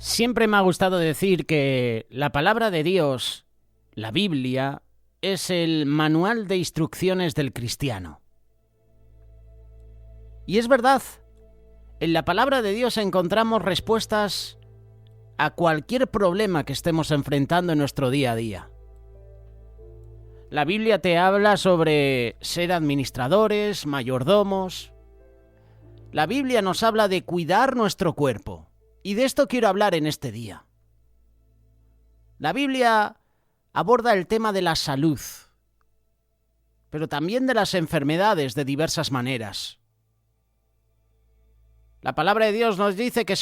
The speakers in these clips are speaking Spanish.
Siempre me ha gustado decir que la palabra de Dios, la Biblia, es el manual de instrucciones del cristiano. Y es verdad, en la palabra de Dios encontramos respuestas a cualquier problema que estemos enfrentando en nuestro día a día. La Biblia te habla sobre ser administradores, mayordomos. La Biblia nos habla de cuidar nuestro cuerpo. Y de esto quiero hablar en este día. La Biblia aborda el tema de la salud, pero también de las enfermedades de diversas maneras. La palabra de Dios nos dice que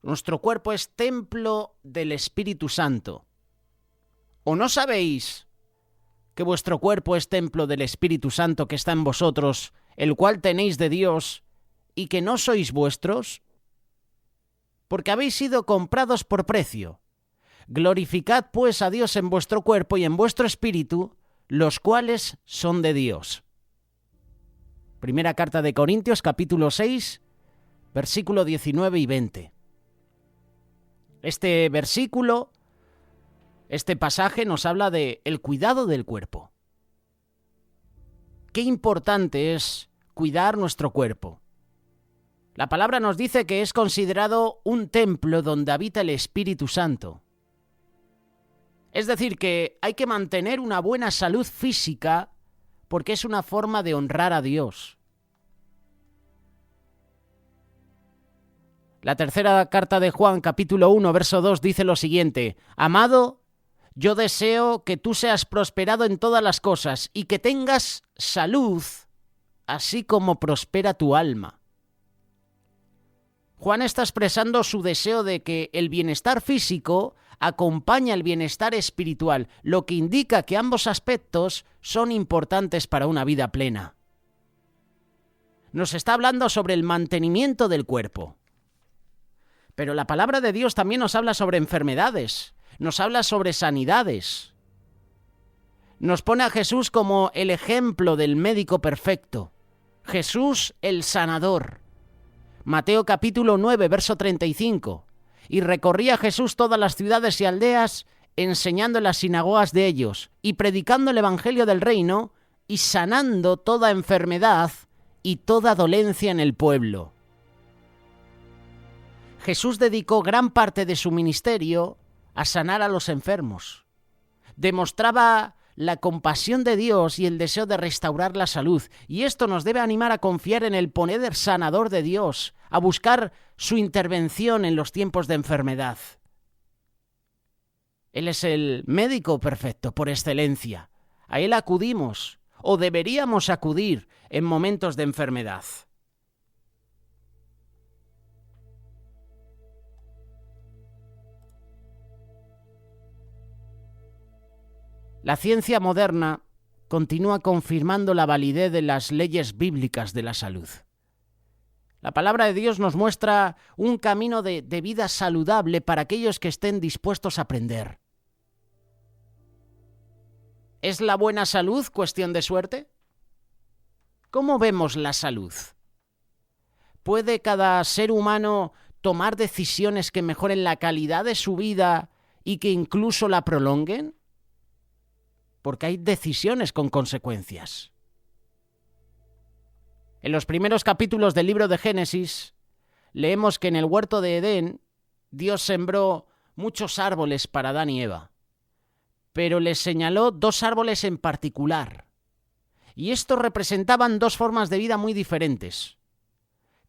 nuestro cuerpo es templo del Espíritu Santo. ¿O no sabéis que vuestro cuerpo es templo del Espíritu Santo que está en vosotros, el cual tenéis de Dios, y que no sois vuestros? Porque habéis sido comprados por precio. Glorificad pues a Dios en vuestro cuerpo y en vuestro espíritu, los cuales son de Dios. Primera carta de Corintios, capítulo 6, versículo 19 y 20. Este pasaje nos habla de el cuidado del cuerpo. Qué importante es cuidar nuestro cuerpo. La palabra nos dice que es considerado un templo donde habita el Espíritu Santo. Es decir, que hay que mantener una buena salud física porque es una forma de honrar a Dios. La tercera carta de Juan, capítulo 1, verso 2, dice lo siguiente: Amado, yo deseo que tú seas prosperado en todas las cosas y que tengas salud, así como prospera tu alma. Juan está expresando su deseo de que el bienestar físico acompaña el bienestar espiritual, lo que indica que ambos aspectos son importantes para una vida plena. Nos está hablando sobre el mantenimiento del cuerpo. Pero la palabra de Dios también nos habla sobre enfermedades, nos habla sobre sanidades. Nos pone a Jesús como el ejemplo del médico perfecto. Jesús el sanador. Mateo capítulo 9, verso 35. Y recorría Jesús todas las ciudades y aldeas, enseñando en las sinagogas de ellos, y predicando el evangelio del reino, y sanando toda enfermedad y toda dolencia en el pueblo. Jesús dedicó gran parte de su ministerio a sanar a los enfermos. Demostraba la compasión de Dios y el deseo de restaurar la salud. Y esto nos debe animar a confiar en el poder sanador de Dios, a buscar su intervención en los tiempos de enfermedad. Él es el médico perfecto por excelencia. A Él acudimos, o deberíamos acudir, en momentos de enfermedad. La ciencia moderna continúa confirmando la validez de las leyes bíblicas de la salud. La palabra de Dios nos muestra un camino de vida saludable para aquellos que estén dispuestos a aprender. ¿Es la buena salud cuestión de suerte? ¿Cómo vemos la salud? ¿Puede cada ser humano tomar decisiones que mejoren la calidad de su vida y que incluso la prolonguen? Porque hay decisiones con consecuencias. En los primeros capítulos del libro de Génesis, leemos que en el huerto de Edén, Dios sembró muchos árboles para Adán y Eva, pero les señaló dos árboles en particular, y estos representaban dos formas de vida muy diferentes,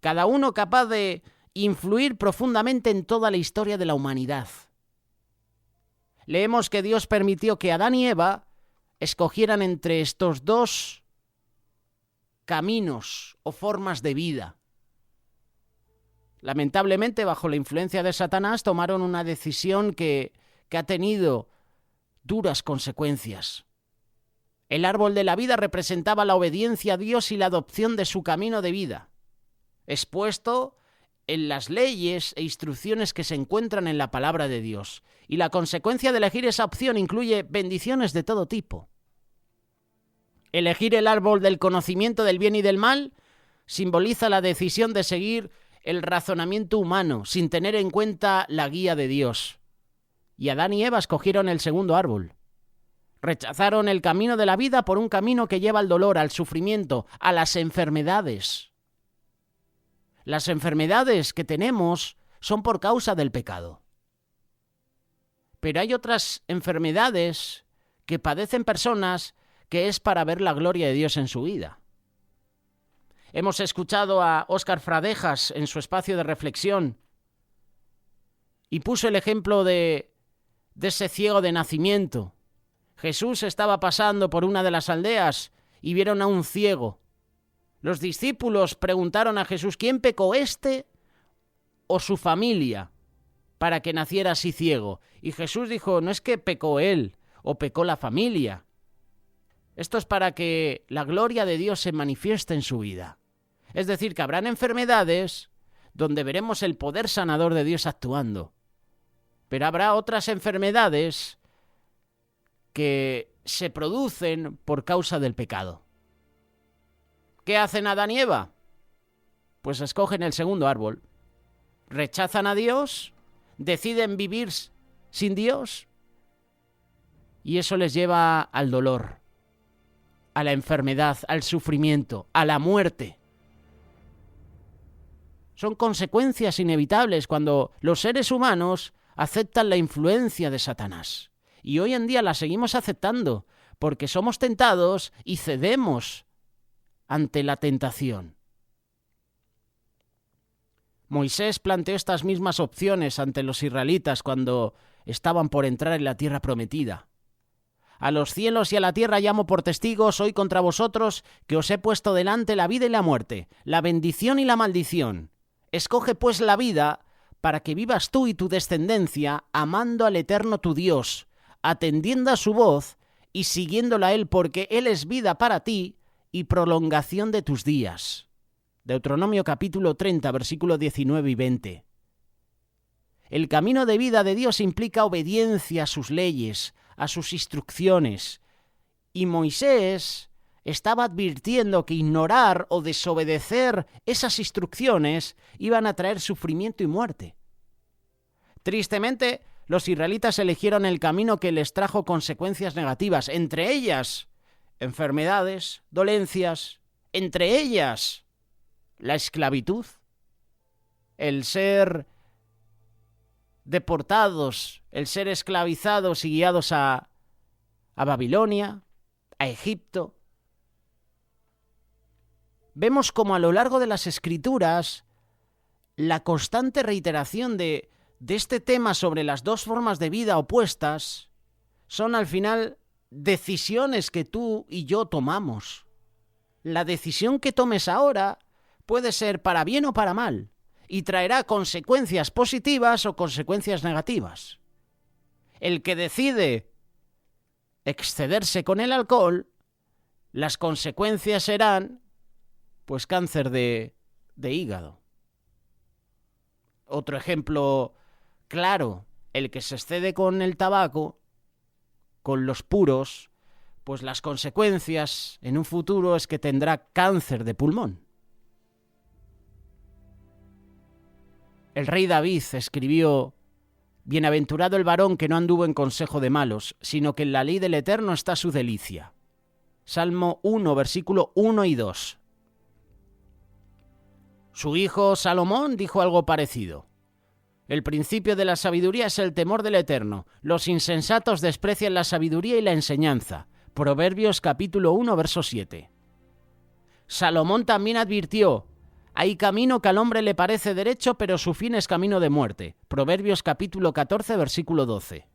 cada uno capaz de influir profundamente en toda la historia de la humanidad. Leemos que Dios permitió que Adán y Eva escogieran entre estos dos caminos o formas de vida. Lamentablemente, bajo la influencia de Satanás, tomaron una decisión que ha tenido duras consecuencias. El árbol de la vida representaba la obediencia a Dios y la adopción de su camino de vida, expuesto en las leyes e instrucciones que se encuentran en la palabra de Dios. Y la consecuencia de elegir esa opción incluye bendiciones de todo tipo. Elegir el árbol del conocimiento del bien y del mal simboliza la decisión de seguir el razonamiento humano, sin tener en cuenta la guía de Dios. Y Adán y Eva escogieron el segundo árbol. Rechazaron el camino de la vida por un camino que lleva al dolor, al sufrimiento, a las enfermedades. Las enfermedades que tenemos son por causa del pecado. Pero hay otras enfermedades que padecen personas que es para ver la gloria de Dios en su vida. Hemos escuchado a Óscar Fradejas en su espacio de reflexión y puso el ejemplo de ese ciego de nacimiento. Jesús estaba pasando por una de las aldeas y vieron a un ciego. Los discípulos preguntaron a Jesús, ¿quién pecó, este o su familia para que naciera así ciego? Y Jesús dijo, no es que pecó él o pecó la familia. Esto es para que la gloria de Dios se manifieste en su vida. Es decir, que habrán enfermedades donde veremos el poder sanador de Dios actuando. Pero habrá otras enfermedades que se producen por causa del pecado. ¿Qué hacen Adán y Eva? Pues escogen el segundo árbol. Rechazan a Dios, deciden vivir sin Dios y eso les lleva al dolor, a la enfermedad, al sufrimiento, a la muerte. Son consecuencias inevitables cuando los seres humanos aceptan la influencia de Satanás. Y hoy en día la seguimos aceptando porque somos tentados y cedemos ante la tentación. Moisés planteó estas mismas opciones ante los israelitas cuando estaban por entrar en la tierra prometida. A los cielos y a la tierra llamo por testigos hoy contra vosotros que os he puesto delante la vida y la muerte, la bendición y la maldición. Escoge pues la vida para que vivas tú y tu descendencia amando al Eterno tu Dios, atendiendo a su voz y siguiéndola a Él, porque Él es vida para ti y prolongación de tus días. Deuteronomio capítulo 30, versículo 19 y 20. El camino de vida de Dios implica obediencia a sus leyes, a sus instrucciones. Y Moisés estaba advirtiendo que ignorar o desobedecer esas instrucciones iban a traer sufrimiento y muerte. Tristemente, los israelitas eligieron el camino que les trajo consecuencias negativas, entre ellas enfermedades, dolencias, entre ellas la esclavitud, el ser deportados, el ser esclavizados y guiados a Babilonia, a Egipto. Vemos como a lo largo de las Escrituras la constante reiteración de este tema sobre las dos formas de vida opuestas son al final decisiones que tú y yo tomamos. La decisión que tomes ahora puede ser para bien o para mal y traerá consecuencias positivas o consecuencias negativas. El que decide excederse con el alcohol, las consecuencias serán pues cáncer de hígado. Otro ejemplo claro, el que se excede con el tabaco, con los puros, pues las consecuencias en un futuro es que tendrá cáncer de pulmón. El rey David escribió: Bienaventurado el varón que no anduvo en consejo de malos, sino que en la ley del Eterno está su delicia. Salmo 1, versículo 1 y 2. Su hijo Salomón dijo algo parecido. El principio de la sabiduría es el temor del Eterno. Los insensatos desprecian la sabiduría y la enseñanza. Proverbios capítulo 1, verso 7. Salomón también advirtió: hay camino que al hombre le parece derecho, pero su fin es camino de muerte. Proverbios capítulo 14, versículo 12.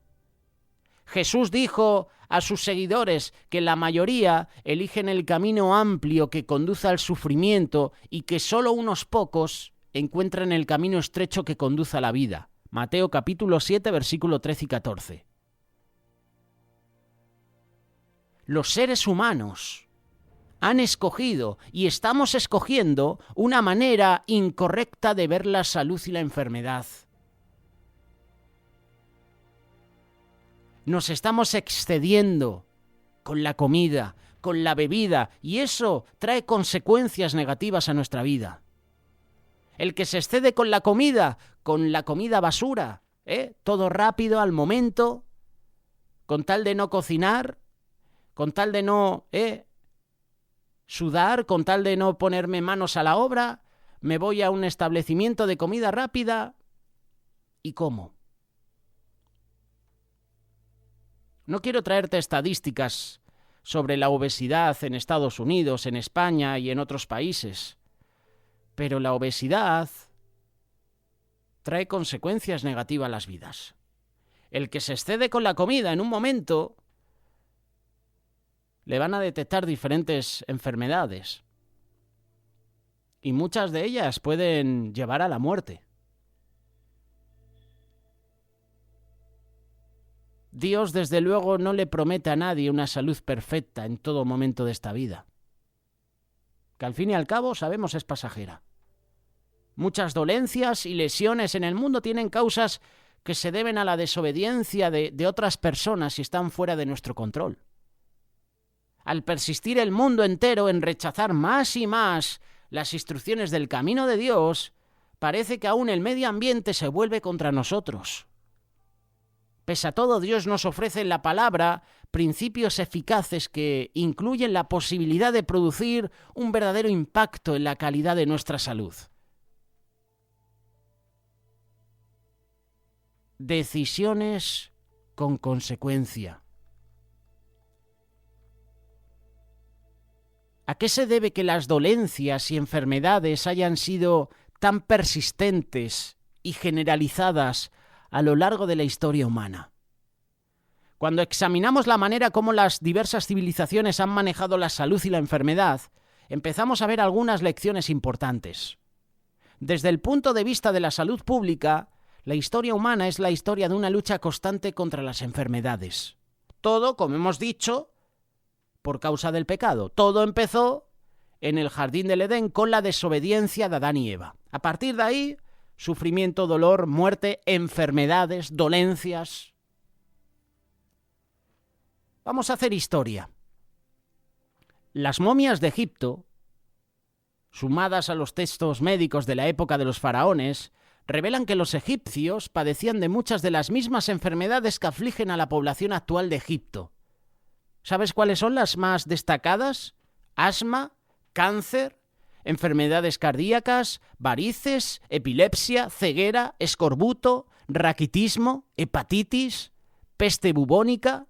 Jesús dijo a sus seguidores que la mayoría eligen el camino amplio que conduce al sufrimiento y que solo unos pocos encuentran el camino estrecho que conduce a la vida. Mateo capítulo 7, versículo 13 y 14. Los seres humanos han escogido y estamos escogiendo una manera incorrecta de ver la salud y la enfermedad. Nos estamos excediendo con la comida, con la bebida, y eso trae consecuencias negativas a nuestra vida. El que se excede con la comida basura, todo rápido, al momento, con tal de no cocinar, con tal de no sudar, con tal de no ponerme manos a la obra, me voy a un establecimiento de comida rápida y como. No quiero traerte estadísticas sobre la obesidad en Estados Unidos, en España y en otros países, pero la obesidad trae consecuencias negativas a las vidas. El que se excede con la comida en un momento le van a detectar diferentes enfermedades y muchas de ellas pueden llevar a la muerte. Dios, desde luego, no le promete a nadie una salud perfecta en todo momento de esta vida, que al fin y al cabo sabemos es pasajera. Muchas dolencias y lesiones en el mundo tienen causas que se deben a la desobediencia de otras personas y están fuera de nuestro control. Al persistir el mundo entero en rechazar más y más las instrucciones del camino de Dios, parece que aún el medio ambiente se vuelve contra nosotros. Pese a todo, Dios nos ofrece en la palabra principios eficaces que incluyen la posibilidad de producir un verdadero impacto en la calidad de nuestra salud. Decisiones con consecuencia. ¿A qué se debe que las dolencias y enfermedades hayan sido tan persistentes y generalizadas a lo largo de la historia humana? Cuando examinamos la manera como las diversas civilizaciones han manejado la salud y la enfermedad, empezamos a ver algunas lecciones importantes. Desde el punto de vista de la salud pública, la historia humana es la historia de una lucha constante contra las enfermedades. Todo, como hemos dicho, por causa del pecado. Todo empezó en el jardín del Edén con la desobediencia de Adán y Eva. A partir de ahí, sufrimiento, dolor, muerte, enfermedades, dolencias. Vamos a hacer historia. Las momias de Egipto, sumadas a los textos médicos de la época de los faraones, revelan que los egipcios padecían de muchas de las mismas enfermedades que afligen a la población actual de Egipto. ¿Sabes cuáles son las más destacadas? Asma, cáncer, enfermedades cardíacas, varices, epilepsia, ceguera, escorbuto, raquitismo, hepatitis, peste bubónica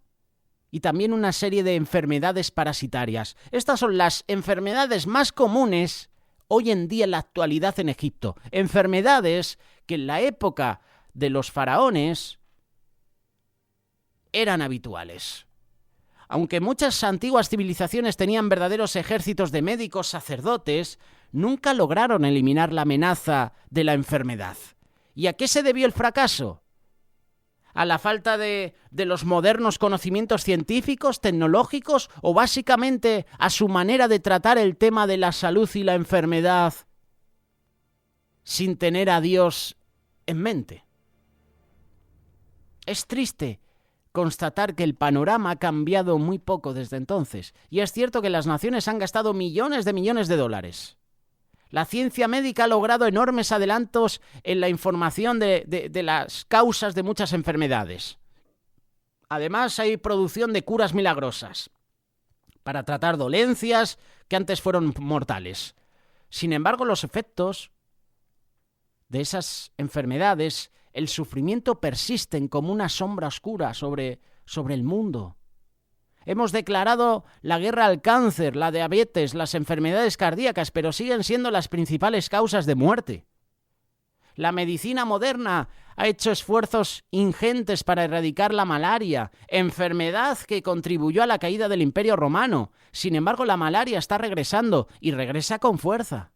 y también una serie de enfermedades parasitarias. Estas son las enfermedades más comunes hoy en día en la actualidad en Egipto. Enfermedades que en la época de los faraones eran habituales. Aunque muchas antiguas civilizaciones tenían verdaderos ejércitos de médicos sacerdotes, nunca lograron eliminar la amenaza de la enfermedad. ¿Y a qué se debió el fracaso? ¿A la falta de los modernos conocimientos científicos, tecnológicos, o básicamente a su manera de tratar el tema de la salud y la enfermedad sin tener a Dios en mente? Es triste constatar que el panorama ha cambiado muy poco desde entonces, y es cierto que las naciones han gastado millones de dólares. La ciencia médica ha logrado enormes adelantos en la información de las causas de muchas enfermedades. Además, hay producción de curas milagrosas para tratar dolencias que antes fueron mortales. Sin embargo, los efectos de esas enfermedades, el sufrimiento, persisten como una sombra oscura sobre el mundo. Hemos declarado la guerra al cáncer, la diabetes, las enfermedades cardíacas, pero siguen siendo las principales causas de muerte. La medicina moderna ha hecho esfuerzos ingentes para erradicar la malaria, enfermedad que contribuyó a la caída del Imperio Romano. Sin embargo, la malaria está regresando y regresa con fuerza.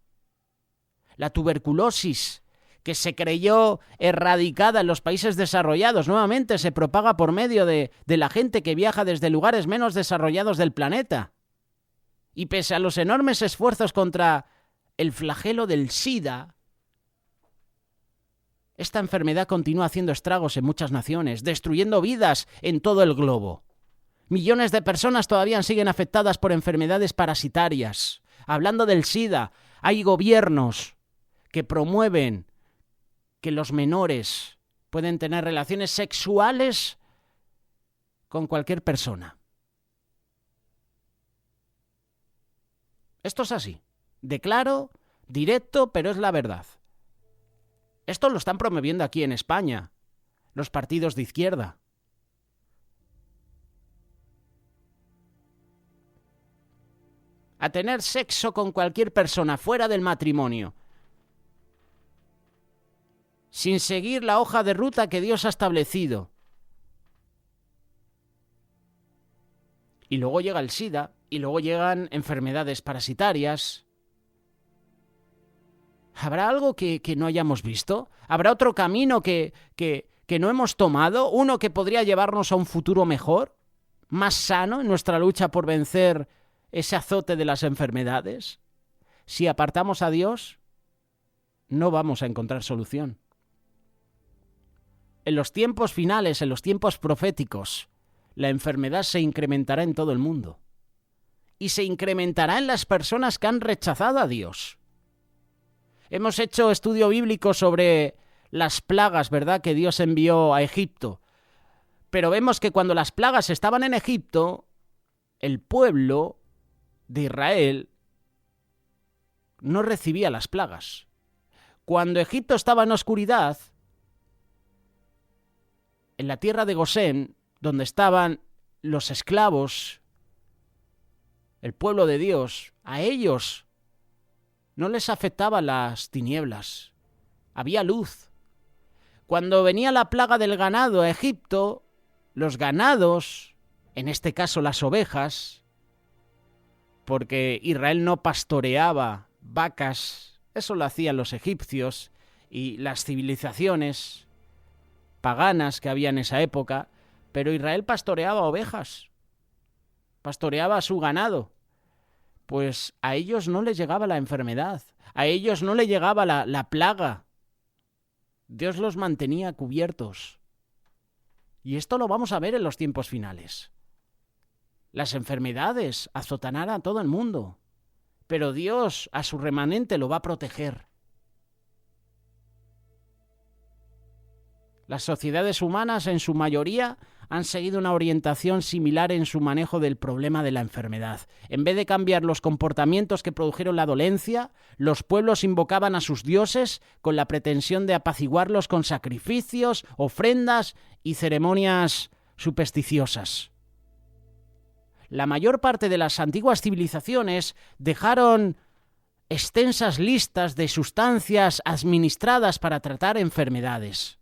La tuberculosis, que se creyó erradicada en los países desarrollados, nuevamente se propaga por medio de la gente que viaja desde lugares menos desarrollados del planeta. Y pese a los enormes esfuerzos contra el flagelo del SIDA, esta enfermedad continúa haciendo estragos en muchas naciones, destruyendo vidas en todo el globo. Millones de personas todavía siguen afectadas por enfermedades parasitarias. Hablando del SIDA, hay gobiernos que promueven que los menores pueden tener relaciones sexuales con cualquier persona. Esto es así, de claro, directo, pero es la verdad. Esto lo están promoviendo aquí en España, los partidos de izquierda. A tener sexo con cualquier persona fuera del matrimonio, sin seguir la hoja de ruta que Dios ha establecido. Y luego llega el SIDA, y luego llegan enfermedades parasitarias. ¿Habrá algo que no hayamos visto? ¿Habrá otro camino que no hemos tomado? ¿Uno que podría llevarnos a un futuro mejor? ¿Más sano en nuestra lucha por vencer ese azote de las enfermedades? Si apartamos a Dios, no vamos a encontrar solución. En los tiempos finales, en los tiempos proféticos, la enfermedad se incrementará en todo el mundo. Y se incrementará en las personas que han rechazado a Dios. Hemos hecho estudio bíblico sobre las plagas, ¿verdad?, que Dios envió a Egipto. Pero vemos que cuando las plagas estaban en Egipto, el pueblo de Israel no recibía las plagas. Cuando Egipto estaba en oscuridad, en la tierra de Gosén, donde estaban los esclavos, el pueblo de Dios, a ellos no les afectaban las tinieblas. Había luz. Cuando venía la plaga del ganado a Egipto, los ganados, en este caso las ovejas, porque Israel no pastoreaba vacas, eso lo hacían los egipcios y las civilizaciones paganas que había en esa época, pero Israel pastoreaba ovejas, pastoreaba a su ganado. Pues a ellos no les llegaba la enfermedad, a ellos no les llegaba la plaga. Dios los mantenía cubiertos. Y esto lo vamos a ver en los tiempos finales. Las enfermedades azotarán a todo el mundo, pero Dios a su remanente lo va a proteger. Las sociedades humanas, en su mayoría, han seguido una orientación similar en su manejo del problema de la enfermedad. En vez de cambiar los comportamientos que produjeron la dolencia, los pueblos invocaban a sus dioses con la pretensión de apaciguarlos con sacrificios, ofrendas y ceremonias supersticiosas. La mayor parte de las antiguas civilizaciones dejaron extensas listas de sustancias administradas para tratar enfermedades.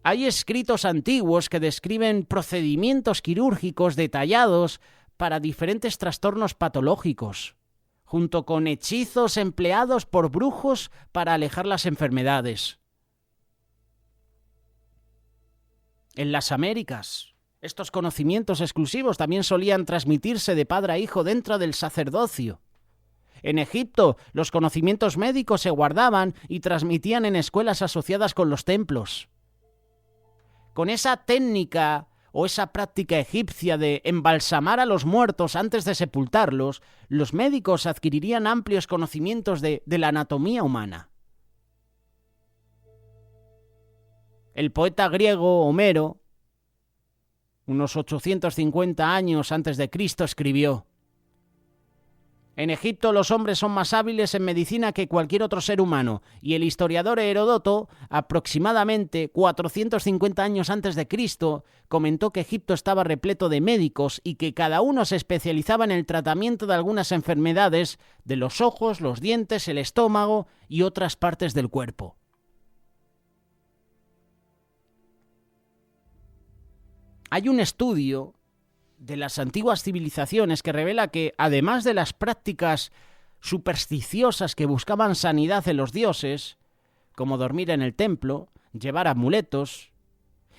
Hay escritos antiguos que describen procedimientos quirúrgicos detallados para diferentes trastornos patológicos, junto con hechizos empleados por brujos para alejar las enfermedades. En las Américas, estos conocimientos exclusivos también solían transmitirse de padre a hijo dentro del sacerdocio. En Egipto, los conocimientos médicos se guardaban y transmitían en escuelas asociadas con los templos. Con esa técnica o esa práctica egipcia de embalsamar a los muertos antes de sepultarlos, los médicos adquirirían amplios conocimientos de la anatomía humana. El poeta griego Homero, unos 850 años antes de Cristo, escribió: En Egipto los hombres son más hábiles en medicina que cualquier otro ser humano, y el historiador Heródoto, aproximadamente 450 años antes de Cristo, comentó que Egipto estaba repleto de médicos y que cada uno se especializaba en el tratamiento de algunas enfermedades de los ojos, los dientes, el estómago y otras partes del cuerpo. Hay un estudio de las antiguas civilizaciones que revela que, además de las prácticas supersticiosas que buscaban sanidad en los dioses, como dormir en el templo, llevar amuletos,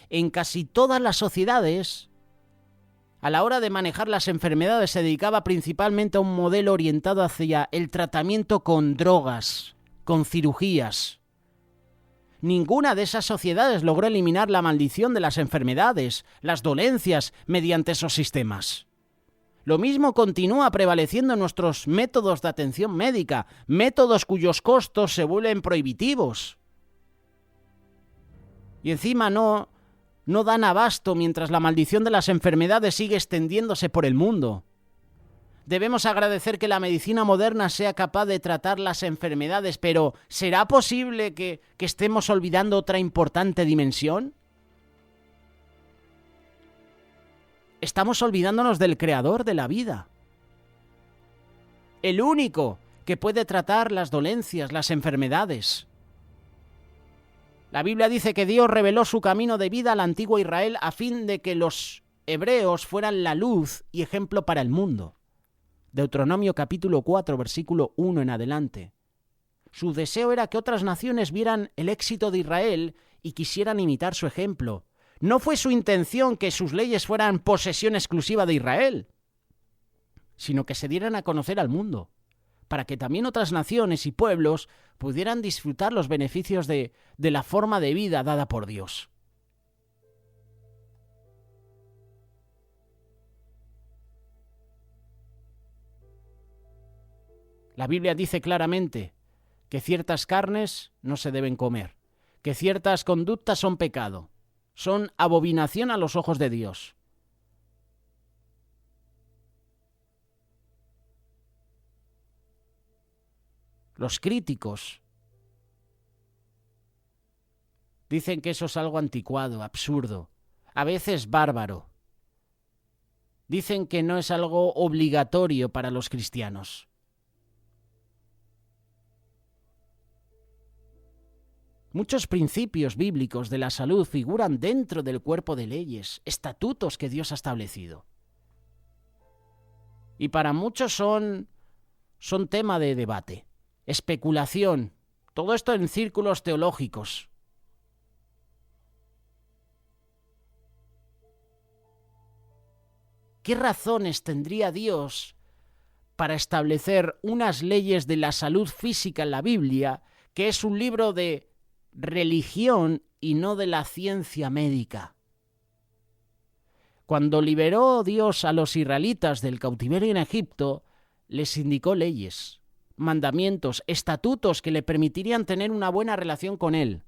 en casi todas las sociedades, a la hora de manejar las enfermedades se dedicaba principalmente a un modelo orientado hacia el tratamiento con drogas, con cirugías. Ninguna de esas sociedades logró eliminar la maldición de las enfermedades, las dolencias, mediante esos sistemas. Lo mismo continúa prevaleciendo en nuestros métodos de atención médica, métodos cuyos costos se vuelven prohibitivos. Y encima no dan abasto mientras la maldición de las enfermedades sigue extendiéndose por el mundo. Debemos agradecer que la medicina moderna sea capaz de tratar las enfermedades, pero ¿será posible que estemos olvidando otra importante dimensión? Estamos olvidándonos del creador de la vida. El único que puede tratar las dolencias, las enfermedades. La Biblia dice que Dios reveló su camino de vida al antiguo Israel a fin de que los hebreos fueran la luz y ejemplo para el mundo. Deuteronomio capítulo 4, versículo 1 en adelante. Su deseo era que otras naciones vieran el éxito de Israel y quisieran imitar su ejemplo. No fue su intención que sus leyes fueran posesión exclusiva de Israel, sino que se dieran a conocer al mundo, para que también otras naciones y pueblos pudieran disfrutar los beneficios de la forma de vida dada por Dios. La Biblia dice claramente que ciertas carnes no se deben comer, que ciertas conductas son pecado, son abominación a los ojos de Dios. Los críticos dicen que eso es algo anticuado, absurdo, a veces bárbaro. Dicen que no es algo obligatorio para los cristianos. Muchos principios bíblicos de la salud figuran dentro del cuerpo de leyes, estatutos que Dios ha establecido. Y para muchos son tema de debate, especulación, todo esto en círculos teológicos. ¿Qué razones tendría Dios para establecer unas leyes de la salud física en la Biblia, que es un libro de religión y no de la ciencia médica? Cuando liberó Dios a los israelitas del cautiverio en Egipto, les indicó leyes, mandamientos, estatutos que le permitirían tener una buena relación con Él.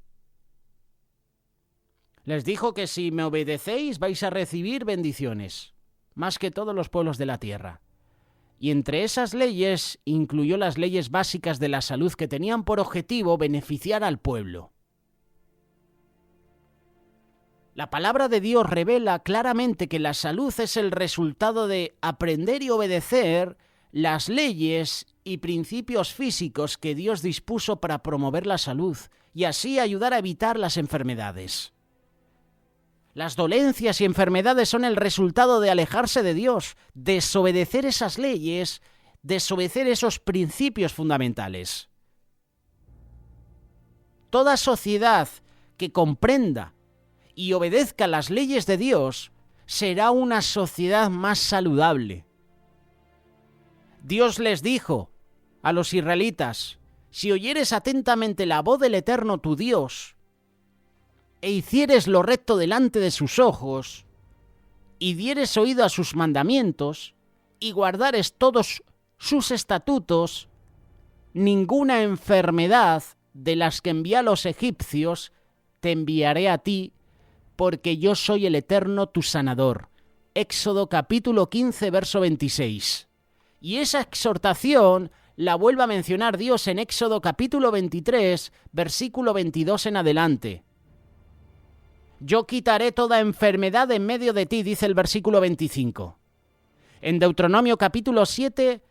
Les dijo que si me obedecéis vais a recibir bendiciones, más que todos los pueblos de la tierra. Y entre esas leyes incluyó las leyes básicas de la salud que tenían por objetivo beneficiar al pueblo. La palabra de Dios revela claramente que la salud es el resultado de aprender y obedecer las leyes y principios físicos que Dios dispuso para promover la salud y así ayudar a evitar las enfermedades. Las dolencias y enfermedades son el resultado de alejarse de Dios, desobedecer esas leyes, desobedecer esos principios fundamentales. Toda sociedad que comprenda y obedezca las leyes de Dios será una sociedad más saludable. Dios les dijo a los israelitas: si oyeres atentamente la voz del Eterno tu Dios, e hicieres lo recto delante de sus ojos, y dieres oído a sus mandamientos, y guardares todos sus estatutos, ninguna enfermedad de las que envié a los egipcios te enviaré a ti, porque yo soy el Eterno tu sanador. Éxodo capítulo 15, verso 26. Y esa exhortación la vuelve a mencionar Dios en Éxodo capítulo 23, versículo 22 en adelante. Yo quitaré toda enfermedad en medio de ti, dice el versículo 25. En Deuteronomio capítulo 7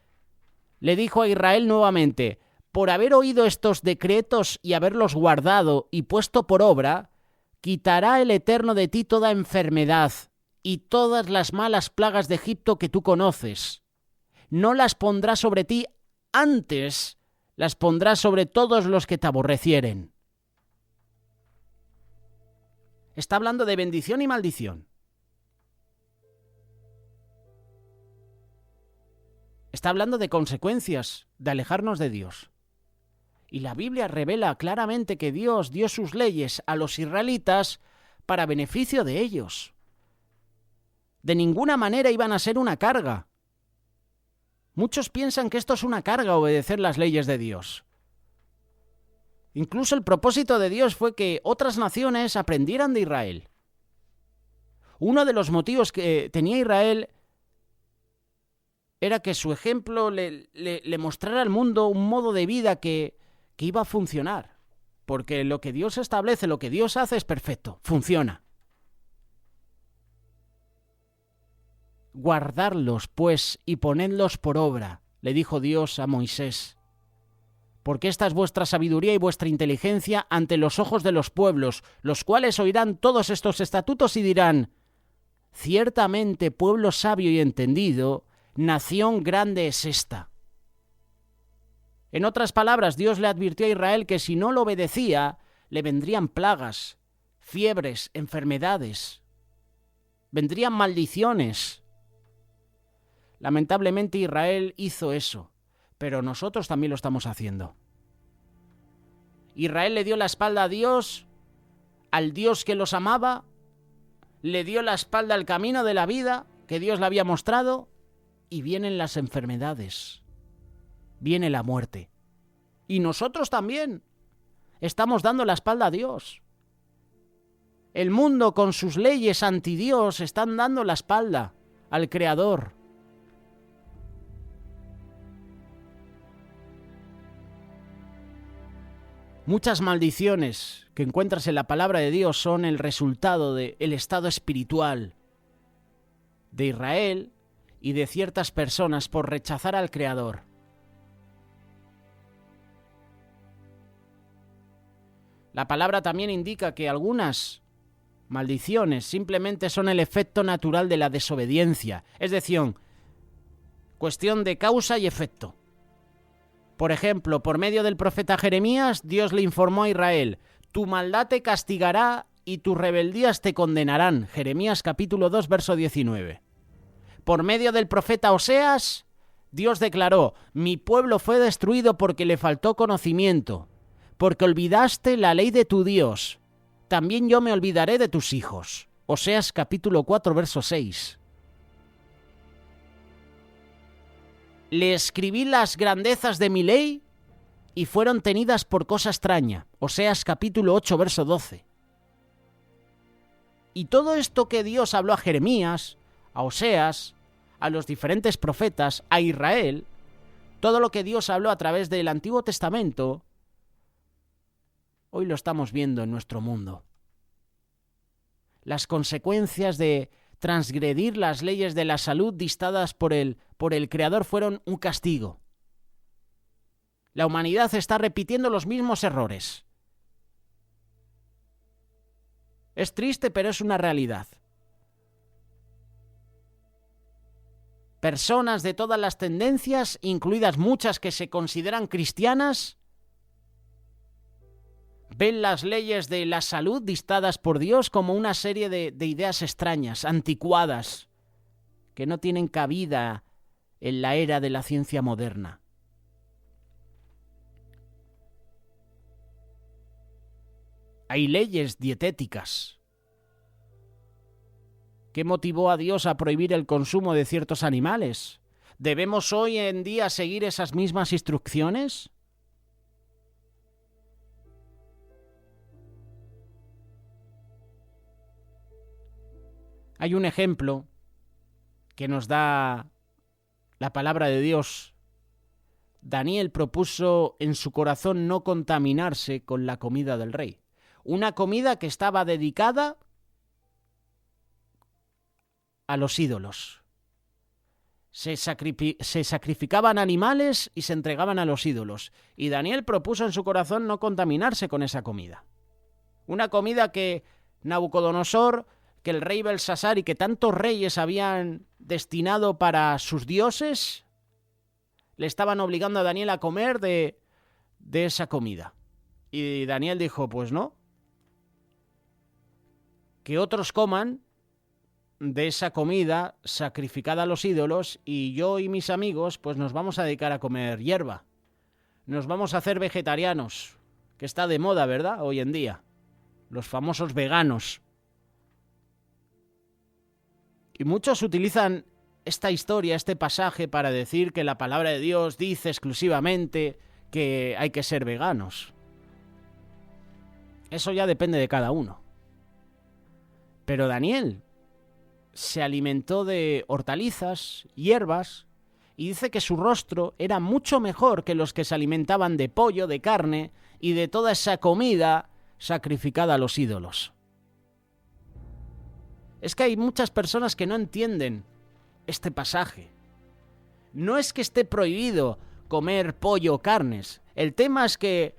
le dijo a Israel nuevamente: por haber oído estos decretos y haberlos guardado y puesto por obra, quitará el Eterno de ti toda enfermedad y todas las malas plagas de Egipto que tú conoces. No las pondrá sobre ti, antes las pondrá sobre todos los que te aborrecieren. Está hablando de bendición y maldición. Está hablando de consecuencias de alejarnos de Dios. Y la Biblia revela claramente que Dios dio sus leyes a los israelitas para beneficio de ellos. De ninguna manera iban a ser una carga. Muchos piensan que esto es una carga, obedecer las leyes de Dios. Incluso el propósito de Dios fue que otras naciones aprendieran de Israel. Uno de los motivos que tenía Israel era que su ejemplo le mostrara al mundo un modo de vida que iba a funcionar. Porque lo que Dios establece, lo que Dios hace es perfecto, funciona. Guardadlos, pues, y ponedlos por obra, le dijo Dios a Moisés. Porque esta es vuestra sabiduría y vuestra inteligencia ante los ojos de los pueblos, los cuales oirán todos estos estatutos y dirán: ciertamente pueblo sabio y entendido, nación grande es esta. En otras palabras, Dios le advirtió a Israel que si no lo obedecía, le vendrían plagas, fiebres, enfermedades, vendrían maldiciones. Lamentablemente Israel hizo eso, pero nosotros también lo estamos haciendo. Israel le dio la espalda a Dios, al Dios que los amaba, le dio la espalda al camino de la vida que Dios le había mostrado, y vienen las enfermedades, viene la muerte. Y nosotros también estamos dando la espalda a Dios. El mundo con sus leyes anti Dios están dando la espalda al Creador. Muchas maldiciones que encuentras en la palabra de Dios son el resultado del estado espiritual de Israel y de ciertas personas por rechazar al Creador. La palabra también indica que algunas maldiciones simplemente son el efecto natural de la desobediencia, es decir, cuestión de causa y efecto. Por ejemplo, por medio del profeta Jeremías, Dios le informó a Israel: tu maldad te castigará y tus rebeldías te condenarán. Jeremías capítulo 2, verso 19. Por medio del profeta Oseas, Dios declaró: mi pueblo fue destruido porque le faltó conocimiento, porque olvidaste la ley de tu Dios. También yo me olvidaré de tus hijos. Oseas capítulo 4, verso 6. Le escribí las grandezas de mi ley y fueron tenidas por cosa extraña. Oseas capítulo 8, verso 12. Y todo esto que Dios habló a Jeremías, a Oseas, a los diferentes profetas, a Israel, todo lo que Dios habló a través del Antiguo Testamento, hoy lo estamos viendo en nuestro mundo. Las consecuencias de transgredir las leyes de la salud dictadas por el Creador fueron un castigo. La humanidad está repitiendo los mismos errores. Es triste, pero es una realidad. Personas de todas las tendencias, incluidas muchas que se consideran cristianas, ven las leyes de la salud dictadas por Dios como una serie de ideas extrañas, anticuadas, que no tienen cabida en la era de la ciencia moderna. Hay leyes dietéticas. ¿Qué motivó a Dios a prohibir el consumo de ciertos animales? ¿Debemos hoy en día seguir esas mismas instrucciones? Hay un ejemplo que nos da la palabra de Dios. Daniel propuso en su corazón no contaminarse con la comida del rey. Una comida que estaba dedicada a los ídolos. Se sacrificaban animales y se entregaban a los ídolos. Y Daniel propuso en su corazón no contaminarse con esa comida. Una comida que Nabucodonosor, que el rey Belsasar y que tantos reyes habían destinado para sus dioses, le estaban obligando a Daniel a comer de esa comida. Y Daniel dijo, pues no, que otros coman de esa comida sacrificada a los ídolos y yo y mis amigos pues nos vamos a dedicar a comer hierba. Nos vamos a hacer vegetarianos, que está de moda, ¿verdad? Hoy en día. Los famosos veganos. Y muchos utilizan esta historia, este pasaje para decir que la palabra de Dios dice exclusivamente que hay que ser veganos. Eso ya depende de cada uno. Pero Daniel se alimentó de hortalizas, hierbas, y dice que su rostro era mucho mejor que los que se alimentaban de pollo, de carne y de toda esa comida sacrificada a los ídolos. Es que hay muchas personas que no entienden este pasaje. No es que esté prohibido comer pollo o carnes. El tema es que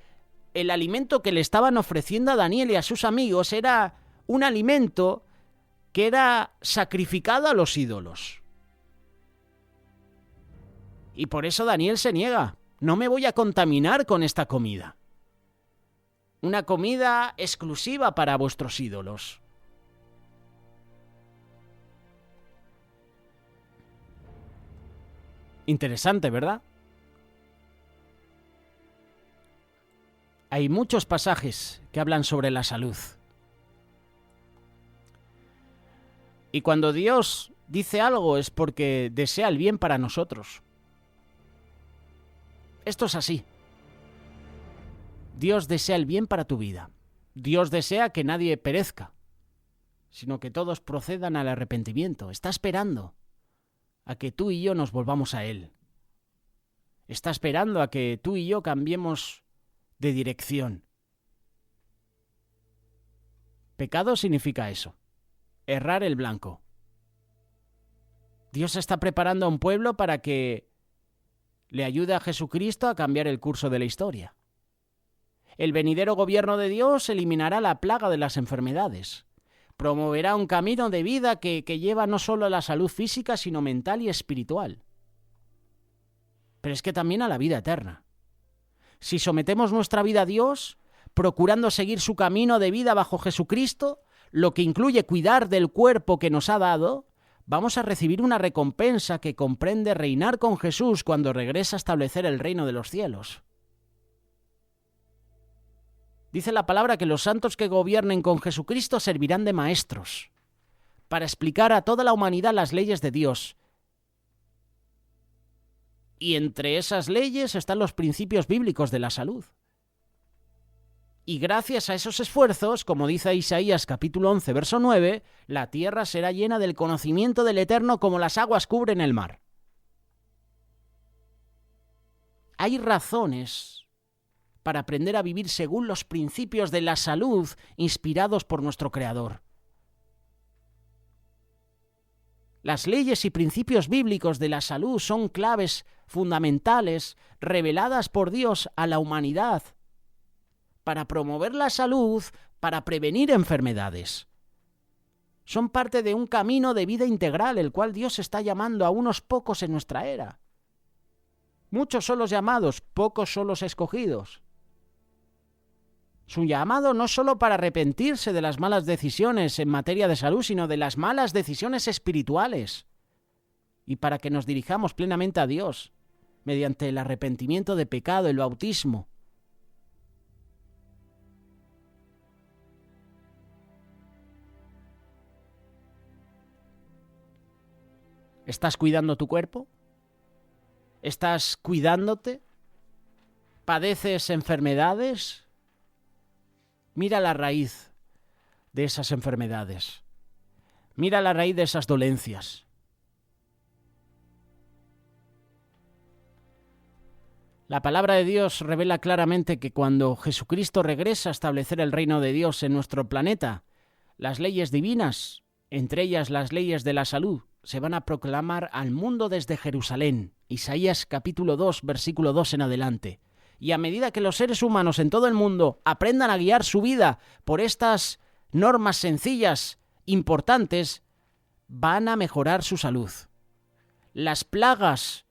el alimento que le estaban ofreciendo a Daniel y a sus amigos era un alimento que era sacrificado a los ídolos. Y por eso Daniel se niega. No me voy a contaminar con esta comida. Una comida exclusiva para vuestros ídolos. Interesante, ¿verdad? Hay muchos pasajes que hablan sobre la salud. Y cuando Dios dice algo es porque desea el bien para nosotros. Esto es así. Dios desea el bien para tu vida. Dios desea que nadie perezca, sino que todos procedan al arrepentimiento. Está esperando a que tú y yo nos volvamos a Él. Está esperando a que tú y yo cambiemos de dirección. Pecado significa eso. Errar el blanco. Dios está preparando a un pueblo para que le ayude a Jesucristo a cambiar el curso de la historia. El venidero gobierno de Dios eliminará la plaga de las enfermedades. Promoverá un camino de vida que lleva no solo a la salud física, sino mental y espiritual. Pero es que también a la vida eterna. Si sometemos nuestra vida a Dios, procurando seguir su camino de vida bajo Jesucristo, lo que incluye cuidar del cuerpo que nos ha dado, vamos a recibir una recompensa que comprende reinar con Jesús cuando regresa a establecer el reino de los cielos. Dice la palabra que los santos que gobiernen con Jesucristo servirán de maestros para explicar a toda la humanidad las leyes de Dios. Y entre esas leyes están los principios bíblicos de la salud. Y gracias a esos esfuerzos, como dice Isaías capítulo 11, verso 9, la tierra será llena del conocimiento del Eterno como las aguas cubren el mar. Hay razones para aprender a vivir según los principios de la salud inspirados por nuestro Creador. Las leyes y principios bíblicos de la salud son claves fundamentales reveladas por Dios a la humanidad para promover la salud, para prevenir enfermedades. Son parte de un camino de vida integral, el cual Dios está llamando a unos pocos en nuestra era. Muchos son los llamados, pocos son los escogidos. Su llamado no es solo para arrepentirse de las malas decisiones en materia de salud, sino de las malas decisiones espirituales, y para que nos dirijamos plenamente a Dios, mediante el arrepentimiento de pecado, el bautismo. ¿Estás cuidando tu cuerpo? ¿Estás cuidándote? ¿Padeces enfermedades? Mira la raíz de esas enfermedades. Mira la raíz de esas dolencias. La palabra de Dios revela claramente que cuando Jesucristo regresa a establecer el reino de Dios en nuestro planeta, las leyes divinas, entre ellas las leyes de la salud, se van a proclamar al mundo desde Jerusalén. Isaías capítulo 2, versículo 2 en adelante. Y a medida que los seres humanos en todo el mundo aprendan a guiar su vida por estas normas sencillas, importantes, van a mejorar su salud. Las plagas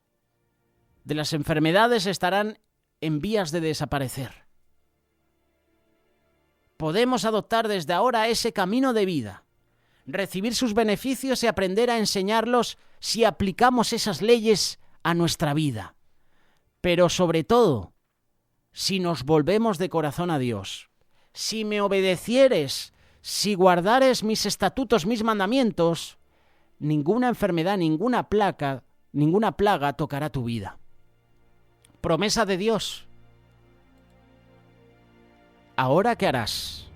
de las enfermedades estarán en vías de desaparecer. Podemos adoptar desde ahora ese camino de vida, recibir sus beneficios y aprender a enseñarlos si aplicamos esas leyes a nuestra vida. Pero sobre todo, si nos volvemos de corazón a Dios, si me obedecieres, si guardares mis estatutos, mis mandamientos, ninguna enfermedad, ninguna plaga tocará tu vida. Promesa de Dios. ¿Ahora qué harás?